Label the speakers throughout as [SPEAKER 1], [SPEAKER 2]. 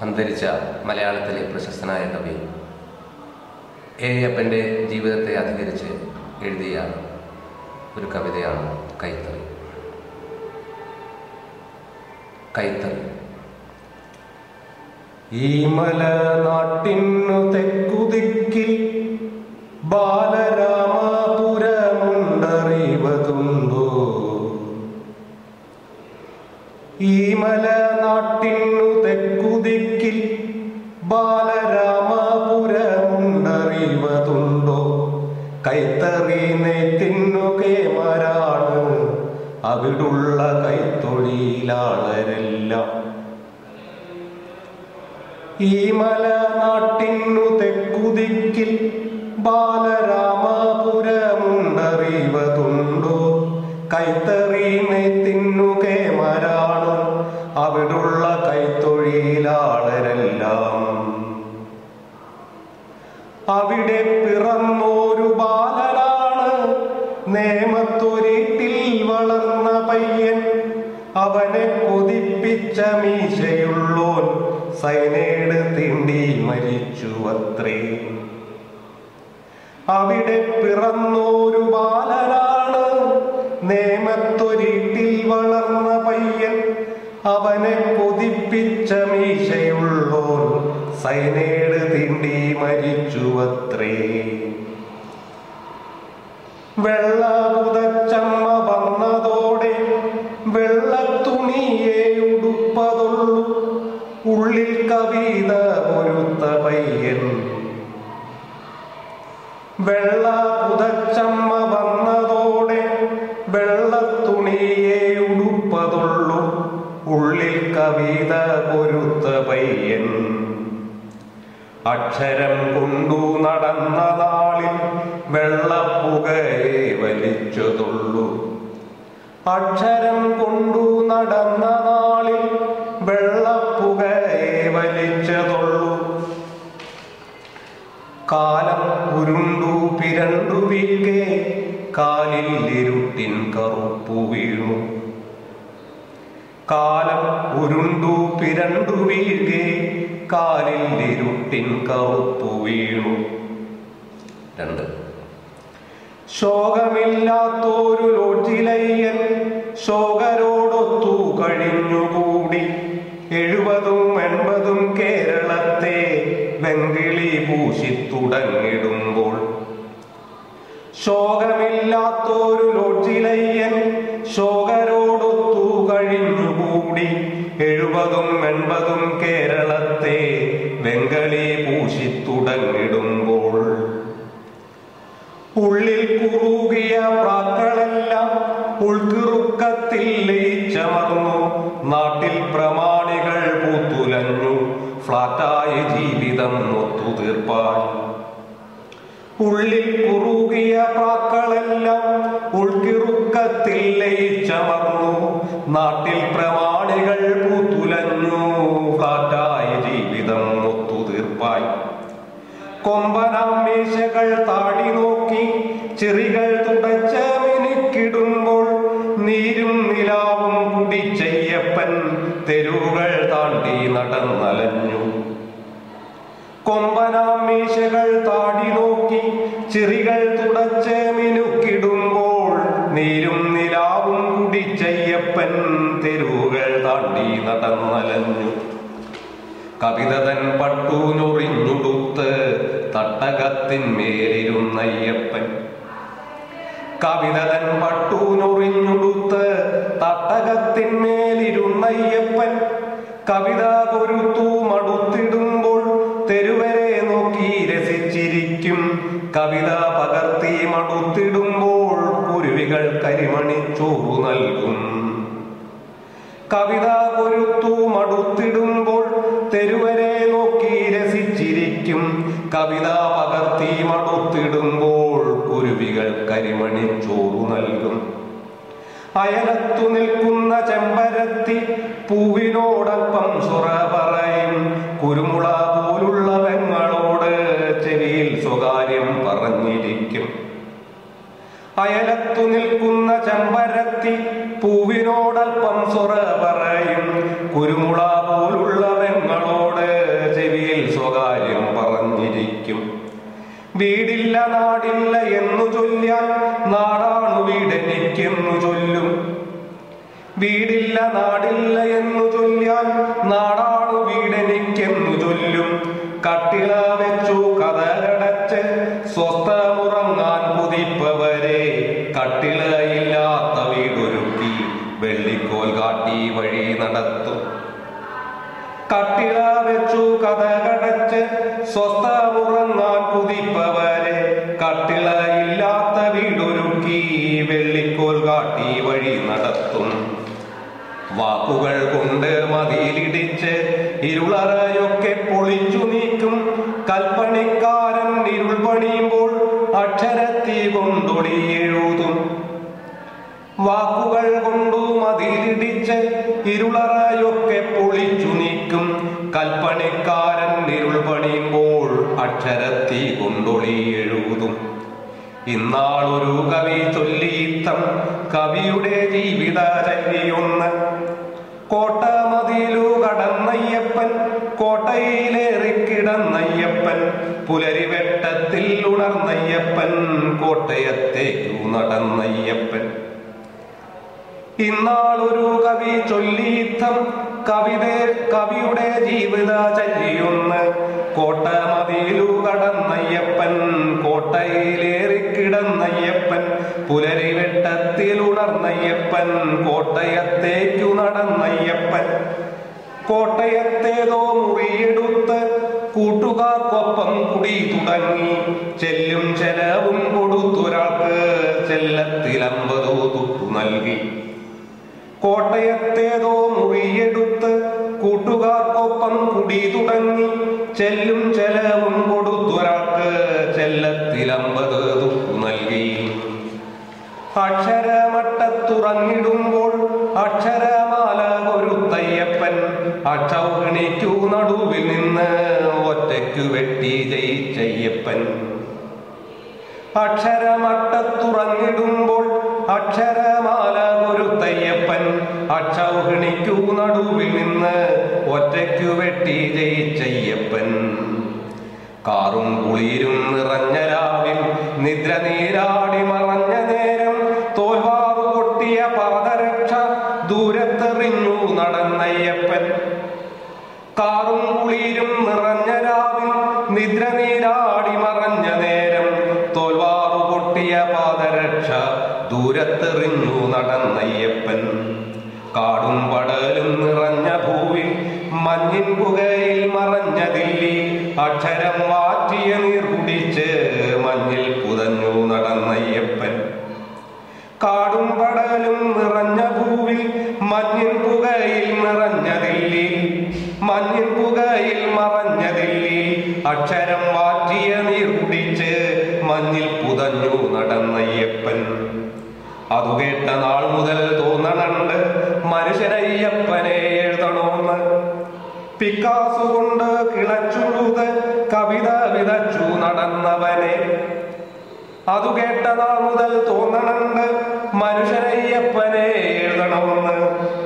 [SPEAKER 1] അന്തരിച്ച മലയാളത്തിലെ പ്രശസ്തനായ കവി എ അപ്പൻ്റെ ജീവിതത്തെ അധികരിച്ച് എഴുതിയ ഒരു കവിതയാണ് കൈത്തറി. കൈത്തറി. ഈ മലനാട്ടിന്നു തെക്കുദിക്കിൽ ബാലരാമപുരമുണ്ടറിവതുണ്ടോ? ഈ മലനാട്ടിന്നു തെക്കുദിക്കിൽ ബാലരാമപുരമുണ്ടറിവതുണ്ടോ? കൈത്തറി നെയ്ത്തിന്നു കേമരാണ് അവിടുള്ള കൈത്തൊഴിലാളരെല്ലാം. ഈ മലനാട്ടിന്നു തെക്കുദിക്കിൽ ബാലരാമപുരമുണ്ടറിവതുണ്ടോ? കൈത്തറി നെയ്ത്തിന്നു കേമരാണ് അവിടുള്ള കൈത്തൊഴിലാളരെല്ലാം. അവിടെ പിറന്നോരു ബാലനാണ് നേമത്തൊരിട്ടിൽ വളർന്ന പയ്യൻ. അവനെ കൊതിപ്പിച്ച മീശയുള്ളോൻ സൈനേഡ് തിണ്ടി മരിച്ചുവത്രേ. അവിടെ പിറന്നോരു ബാലനാണ് നേമത്തൊരിട്ടിൽ വളർന്ന പയ്യൻ. അവനെ കൊതിപ്പിച്ച മീശയുള്ളോൻ സൈനേഡ് തിണ്ടി മരിച്ചുവത്രേ. വെള്ള പുതച്ചമ്മ വന്നതോടെ വെള്ളത്തുണിയെ ഉടുപ്പതുള്ളു. ഉള്ളിൽ കവിത പൊരുത്ത പയ്യൻ. വെള്ള പുതച്ചമ്മ വന്നതോടെ വെള്ളത്തുണിയെ ഉടുപ്പതുള്ളു. ഉള്ളിൽ കവിത പൊരുത്ത പയ്യൻ. അക്ഷരം കൊണ്ടു നടന്ന നാളിൽ വെള്ളപ്പുകയെ വലിച്ചതുള്ളു. അക്ഷരം കൊണ്ടു നടന്ന നാളിൽ വെള്ളപ്പുകയെ വലിച്ചതുള്ളു. കാലം ഉരുണ്ടു പിരണ്ടു വീഴെ കാലിൽ ഇരുട്ടിൻ കറുപ്പു വീണു. കാലം ഉരുണ്ടു പിരണ്ടു വീഴെ കാലിൽ ഇരുട്ടിൻ കറുപ്പു വീണു. 2. ശോകമില്ലാത്തൊരു ലോഡ്ജിലയ്യൻ ശോകരോടൊത്തു കഴിഞ്ഞുകൂടി. 70 80 കേരളത്തെ വെങ്കിളി പൂശിത്തുടങ്ങിടുമ്പോൾ. ശോകമില്ലാത്തൊരു ലോഡ്ജിലയ്യൻ ശോകരോടൊത്തു കഴിഞ്ഞുകൂടി. 70 80 കേരളത്തെ വെങ്കലി പൂശിത്തുടങ്ങിടുമ്പോൾ. ഉള്ളിൽ കുറുകിയ പ്രാക്കളെല്ലാം ഉൾക്കിറുക്കത്തിൽ ലയിച്ചമർന്നു. നാട്ടിൽ പ്രമാണികൾ പൂത്തുലഞ്ഞു ഫ്ലാറ്റായ ജീവിതം ഒത്തുതീർപ്പാൻ. ഉള്ളിൽ കുറുകിയ പ്രാക്കളെല്ലാം ഉൾക്കിറുക്കത്തിൽ ലയിച്ചമർന്നു. നാട്ടിൽ പ്രമാണികൾ പൂത്തുലഞ്ഞു ഫ്ലാറ്റായ ജീവിതം ഒത്തുതീർപ്പായി. കൊമ്പനാം മീശകൾ താടി നോക്കി ചെറികൾ തുടച്ച മിനുക്കിടുമ്പോൾ. നീരും നിലാവും കുടിച്ചയ്യപ്പൻ തെരുവുകൾ താണ്ടി നടന്നലഞ്ഞു. കൊമ്പനാം മീശകൾ താടി നോക്കി ചെറികൾ തുടച്ച് മിനുക്കിടുമ്പോൾ. നീരും നിലാവും കുടിച്ചയ്യപ്പൻ തെരുവുകൾ താണ്ടി നടന്നലഞ്ഞു. കവിതതൻ പട്ടു ഞൊറിഞ്ഞുടുത്ത് തട്ടകത്തിന്മേലിരുന്നയ്യപ്പൻ. കവിതതൻ പട്ടു ഞൊറിഞ്ഞുടുത്ത് തട്ടകത്തിന്മേലിരുന്നയ്യപ്പൻ. കവിത കൊരുത്തു മടുത്തിടുമ്പോൾ തെരുവരെ നോക്കി രസിച്ചിരിക്കും. കവിത പകർത്തി മടുത്തിടുമ്പോൾ കുരുവികൾ കരിമണിച്ചോറു നൽകും. കവിത കൊരുത്തു മടുത്തിടുമ്പോൾ തെരുവരെ നോക്കി രസിച്ചിരിക്കും. കവിത പകർത്തി മടുത്തിടുമ്പോൾ കുരുവികൾ കരിമണിച്ചോറു നൽകും. അയലത്തു നിൽക്കുന്ന ചെമ്പരത്തി പൂവിനോടൊപ്പം സുറ പറയും. കുരുമുള പോലുള്ള പെങ്ങളോട് ചെവിയിൽ സ്വകാര്യം പറഞ്ഞിരിക്കും. അയലത്തു നിൽക്കുന്ന ചെമ്പരത്തി പൂവിനോടൽപ്പം സൊറ പറയും. കുരുമുള പോലുള്ള പെങ്ങളോട് നാടില്ല എന്നു ചൊല്ലിയാൽ നാടാണു വീടെനിക്കെന്നു ചൊല്ലും. വീടില്ല നാടില്ല എന്നു ചൊല്ലിയാൽ നാടാണു വീടെനിക്കെന്നു ചൊല്ലും. കട്ടിള വെച്ചു കതകടച്ച് സ്വസ്ഥമുറങ്ങാൻ കുതിപ്പവരെ കട്ടിളയില്ലാത്ത വീടൊരുക്കി വെള്ളിക്കോൽ കാട്ടി വഴി നടത്തും. കട്ടിള വെച്ചു കതകടച്ച് സ്വസ്ഥമുറങ്ങാൻ കുതിപ്പവരെ കട്ടിളയില്ലാത്ത വീടൊരുക്കി വെള്ളിക്കോൽ കാട്ടി വഴി നടത്തും. വാക്കുകൾ കൊണ്ട് മതിലിടിച്ച് ഇരുളറയൊക്കെ പൊളിച്ചു നീക്കും. കൽപ്പണിക്കാരൻ ഇരുൾ പണിയുമ്പോൾ അക്ഷരത്തീ കൊണ്ടൊളി എഴുതും. വാക്കുകൾ കൊണ്ടു മതിലിടിച്ച് ഇരുളറയൊക്കെ പൊളിച്ചു നീക്കും. കൽപ്പണിക്കാരൻ ഇരുൾ പണിയുമ്പോൾ അക്ഷരത്തീ കൊണ്ടൊളി എഴുതും. ഇന്നാളൊരു കവി ചൊല്ലിയിത്തം കവിയുടെ ജീവിതചര്യയൊന്ന്. കോട്ട മതിലു കടന്നയ്യപ്പൻ കോട്ടയിലേറിക്കിടന്നയ്യപ്പൻ പുലരിവെട്ടത്തിൽ ഉണർന്നയ്യപ്പൻ കോട്ടയത്തേക്കു നടന്നയ്യപ്പൻ. ഇന്നാളൊരു കവി ചൊല്ലിയിത്തം കവിയുടെ ജീവിതചര്യയൊന്ന്. കോട്ട മതിലു കടന്നയ്യപ്പൻ കോട്ടയിലേറിക്കിടന്നയ്യപ്പൻ പുലരിവെട്ടത്തിൽ ഉണർന്നയ്യപ്പൻ കോട്ടയത്തേക്കു നടന്നയ്യപ്പൻ. കോട്ടയത്തേതോ മുറിയെടുത്ത് കൂട്ടുകാർക്കൊപ്പം കുടി തുടങ്ങി. ചെല്ലും ചെലവും കൊടുത്തൊരാൾക്ക് ചെല്ലത്തിൽ 50 തുട്ടു നൽകി. കോട്ടയത്തേതോ മുറിയെടുത്ത് കൂട്ടുകാർക്കൊപ്പം കുടി തുടങ്ങി. ചെല്ലും ചെലവും കൊടുത്തൊരാൾക്ക് ചെല്ലത്തിൽ 50 തുട്ടു നൽകി. അക്ഷരമട്ടത്തുറങ്ങിടുമ്പോൾ അക്ഷരമാല കൊരുത്തയ്യപ്പൻ അക്ഷൗഹിണിക്കു നടുവിൽ നിന്ന് ഒറ്റയ്ക്കു വെട്ടി ജയിച്ചയ്യപ്പൻ. അക്ഷരമട്ടത്തുറങ്ങിടുമ്പോൾ അക്ഷരമാല കൊരുത്തയ്യപ്പൻ അക്ഷൗഹിണിക്കു നടുവിൽ നിന്ന് ഒറ്റയ്ക്കു വെട്ടി ജയിച്ചയ്യപ്പൻ. കാറും കുളിരും നിറഞ്ഞ രാവിൽ നിദ്ര നീരാടി മറഞ്ഞ നേരം തോൽവാറു പൊട്ടിയ പാദരക്ഷ ദൂരത്തെറിഞ്ഞു നടന്നയ്യപ്പൻ. കാറും കുളിരും നിറഞ്ഞ രാവിൽ നിദ്ര നീരാടി മറഞ്ഞ നേരം തോൽവാറു പൊട്ടിയ പാദരക്ഷ ദൂരത്തെറിഞ്ഞു നടന്നയ്യപ്പൻ. കാടും പടലും നിറഞ്ഞ ഭൂവിൽ മഞ്ഞിൻ പുകയിൽ മറഞ്ഞ ദില്ലി അക്ഷരം മാറ്റിയ നീർ കുടിച്ച് മഞ്ഞിൽ പുതഞ്ഞു നടന്നയ്യപ്പൻ. കാടും പടലും നിറഞ്ഞ ഭൂവിൽ മഞ്ഞിൻ പുകയിൽ നിറഞ്ഞ ദില്ലി മഞ്ഞിൻ പുകയിൽ മറഞ്ഞ ദില്ലി അക്ഷരം മാറ്റിയ നീർ കുടിച്ച് മഞ്ഞിൽ പുതഞ്ഞു നടന്നയ്യപ്പൻ. അതു കേട്ട നാൾ മുതൽ തോന്നണുണ്ട് മനുഷ്യനയ്യപ്പനെ എഴുതണോന്ന്. പിക്കാസു കൊണ്ട് കിളച്ചുഴുത് കവിത വിതച്ചു നടന്നവനെ. അതു കേട്ട നാൾ മുതൽ തോന്നണുണ്ട് മനുഷ്യനയ്യപ്പനെ എഴുതണമെന്ന്.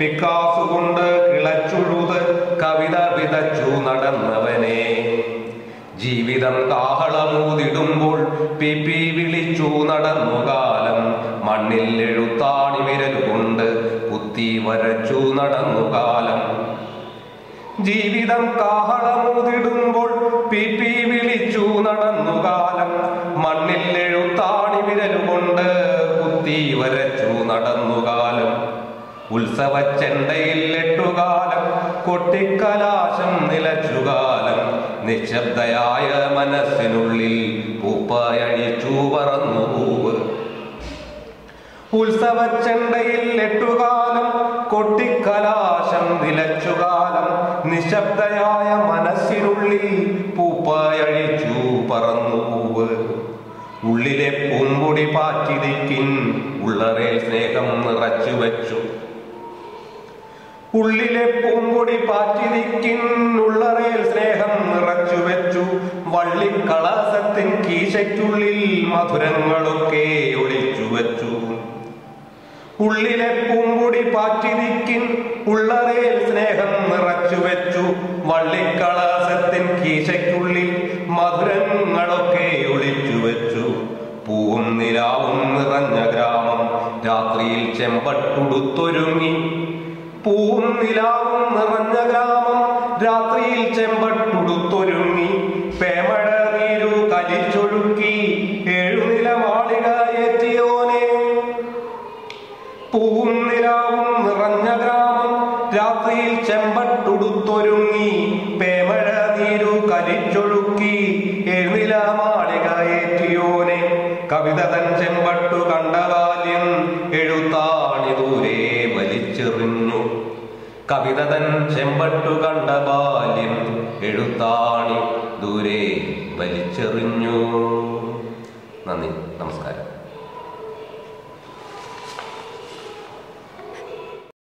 [SPEAKER 1] പിക്കാസു കൊണ്ട് കിളച്ചുഴുത് കവിത വിതച്ചു നടന്നവനെ. ജീവിതം കാഹളമൂതിടുമ്പോൾ പിപി വിളിച്ചു നടന്നു കാലം. മണ്ണിൽ എഴുത്താണി വിരലുകൊണ്ട് കുത്തി വരച്ചു നടന്നു കാലം. ജീവിതം കാഹളമൂതിടുമ്പോൾ പിപി വിളിച്ചു നടന്നു കാലം. മണ്ണിൽ എഴുത്താണി വിരലുകൊണ്ട് കുത്തി വരച്ചു നടന്നു കാലം. ഉത്സവച്ചെണ്ടയിൽ 8 കാലം കൊട്ടിക്കലാശം നിലച്ചുകാലം. നിശബ്ദയായ മനസ്സിനുള്ളിൽ പൂപ്പയഴിച്ചു പറന്നു പൂവ്. ഉത്സവച്ചെണ്ടയിൽ 8 കാലം കൊട്ടിക്കലാശം നിലച്ചുകാലം. നിശബ്ദയായ മനസ്സിനുള്ളിൽ പൂപ്പയഴിച്ചു പറന്നു പൂവ്. ഉള്ളിലെ പൂമ്പൊടി പാറ്റിരിക്കിൻ ഉള്ളറേൽ സ്നേഹം നിറച്ചു വെച്ചു. ഉള്ളിലെ പൂമ്പൊടി പാറ്റിരിക്കിൻ ഉള്ളറേൽ സ്നേഹം നിറച്ചു വെച്ചു. വള്ളിക്കളസത്തിൻ കീശയ്ക്കുള്ളിൽ മധുരങ്ങളൊക്കെ ഒളിച്ചു വെച്ചു. ഉള്ളിലെ പൂമ്പൊടി പാറ്റിരിക്കിൻ ഉള്ളറേൽ സ്നേഹം നിറച്ചു വെച്ചു. വള്ളിക്കളസത്തിൻ കീശയ്ക്കുള്ളിൽ മധുരങ്ങളൊക്കെ ഒളിച്ചു വെച്ചു. പൂനിലാവും നിറഞ്ഞ ഗ്രാമം രാത്രിയിൽ ചെമ്പട്ടുടുത്തൊരുങ്ങി. പൂനിലാവും നിറഞ്ഞ ഗ്രാമം രാത്രിയിൽ ചെമ്പട്ടുടുത്തൊരുങ്ങി. പേമഴ നീരു കലിച്ചൊഴുക്കി ഏഴുനില മാളിക ഏറ്റിയോനെ. പൂനിലാവും നിറഞ്ഞ ഗ്രാമം രാത്രിയിൽ ചെമ്പട്ടുടുത്തൊരുങ്ങി. പേമഴ നീരു കലിച്ചൊഴുക്കി ഏഴുനില മാളിക ഏറ്റിയോനെ. കവിത തൻ ചെമ്പട്ടു കണ്ട ബാല്യം എഴുത്താണി ദൂരെ വലിച്ചെറിഞ്ഞു. കവിത തൻ ചെമ്പട്ടു കണ്ട ബാല്യം എഴുത്താണി ദൂരെ വലിച്ചെറിഞ്ഞു. നന്ദി, നമസ്കാരം.